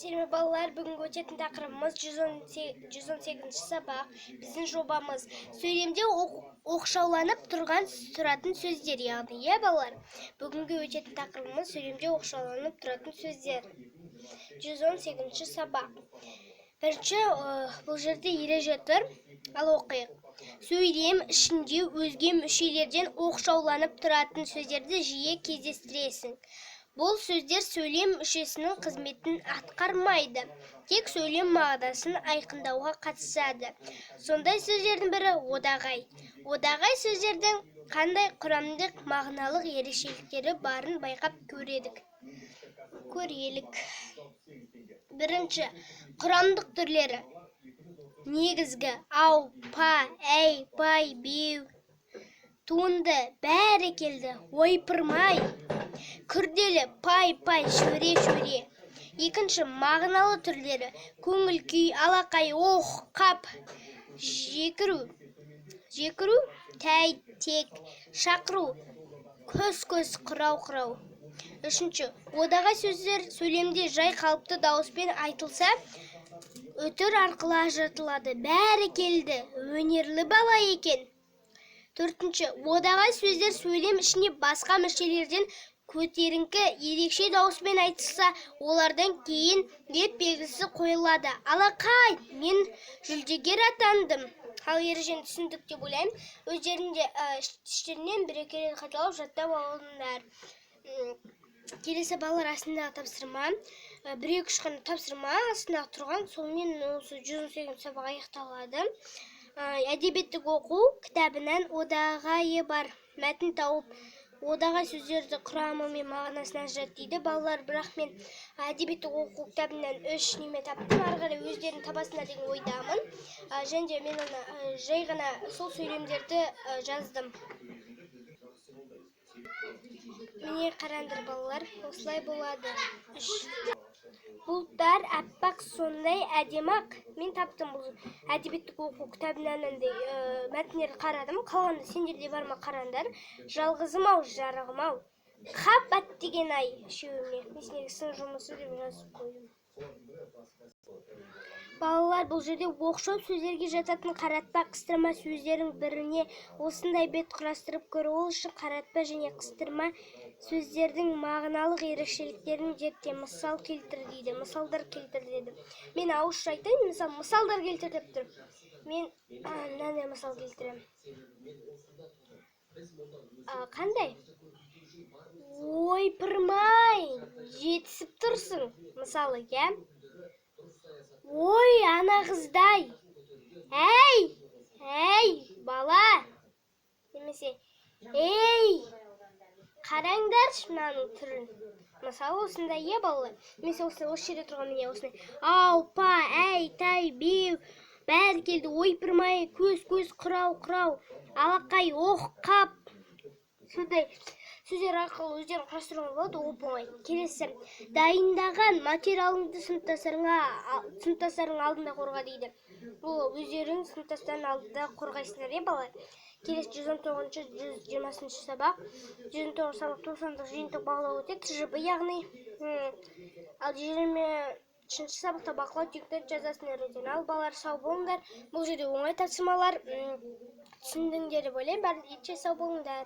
Сәлем балалар, бүгінгі өтетін тақырыбымыз 118 сабақ. Біздің жобамыз сөйлемде оқшауланып тұратын сөздер, яғни, балалар. Бүгінгі өтетін тақырыбымыз сөйлемде оқшауланып тұратын сөздер. 118 сабақ. Бірінші, бұл жерде ереже тұр, ал оқиық. Сөйлем ішінде өзге мүшелерден оқшауланып тұратын сөздерді жиі кездестіресің. Бұл сөздер сөйлем мүшесінің қызметін атқармайды, тек сөйлем мағынасын айқындауға қатысады. Сондай сөздердің бірі одағай. Одағай сөздердің қандай құрамдық мағыналық ерекшеліктері барын байқап көрелік. Бірінші, құрамдық түрлері. Негізгі: ау, па, әй, пай, беу. Туынды: бәрекелді, ойпырмай. Күрделі: пай, шөре. Екінші, мағыналы түрлері. Көңіл күй, алақай, ох, қап. Жекіру, тәй, тек. Шақыру, көз, құрау. Үшінші, одағай сөздер сөйлемде жай қалыпты дауыспен айтылса, үтір арқылы ажыратылады. Бәрекелді, өнерлі бала екен. Төртінші, одағай сөздер сөйлем ішіне басқа мүшелерден көтеріңкі ерекше дауыспен айтылса, олардан кейін деп белгісі қойылады. Алақай, мен жүлдегер атандым. Ал ережені түсіндік деп ойлаймын. Өздерінде іштерінен бір-екі рет қайталап жаттап алыңдар. Келесі балалар астындағы тапсырма. Бір-екі қана тапсырма астындағы тұрған, сонымен осы 118 сабақ аяқталады. Әдебиеттік оқу кітабынан одағайы бар мәтін тауып, одағай сөздерді құрамы мен мағынасын ажырат дейді. Балалар, бірақ мен әдебиеттік оқу кітабынан 3 неме таптым. Ары қарай өздерін табасына деген ойдамын. Және мен жай ғана сол сөйлемдерді жаздым. Міне қараңдар балалар, осылай болады. Бұлттар әппақ, сондай әдемақ. Мен таптым бұл әдебиеттік оқу кітабынан мәтіндерді қарадым. Қалғанда сендерде бар ма, қараңдар. Жалғызым-ау, жарығым-ау. Қап әттеген ай шеуіме. Мен сын жұмысы деп жазып қойдым. Балалар, бұл жерде оқшау сөздерге жататын қаратпа, қыстырма сөздердің біріне осындай бет құрастырып көру. Ол үшін қаратпа және қыстырма сөздердің мағыналық ерекшеліктерін зертте. Мысал келтір дейді. Мысалдар келтір деді. Мен ауызша айтайын, мысалдар келтір деп тұр. Мен мынандай мысал келтірем. Қандай? Ойпырмай, жетісіп тұрсың. Мысалы, ой, ана қыздай. Әй, бала. Немесе, ей, қараңдаршы мынаның түрін. Мысалы, осындай, балалар. Немесе осы жерде тұрған міне осындай. Ау, па, әй, тай, беу. Бәрекелді, ойпырмай, көз, құрау. Алақай, ох, қап. Сондай сөздер арқылы өздерін құрастыруға болады, оп-оңай. Келесі, дайындаған материалыңды сыныптастарың алдында қорға дейді. Бұл өздерің сыныптастардың алдында қорғайсыңдар, балалар. Келесі 119-120 сабақ. 119 сабақ 90-дық жиынтық бағалау өтеді, ТЖБ яғни. Ал 20 сабақта бақылау тектер жазасын үйретеді. Ал балалар, сау болыңдар. Бұл жерде оңай тапсырмалар. Түсіндіңдер деп ойлаймын. Бәрі сау болыңдар.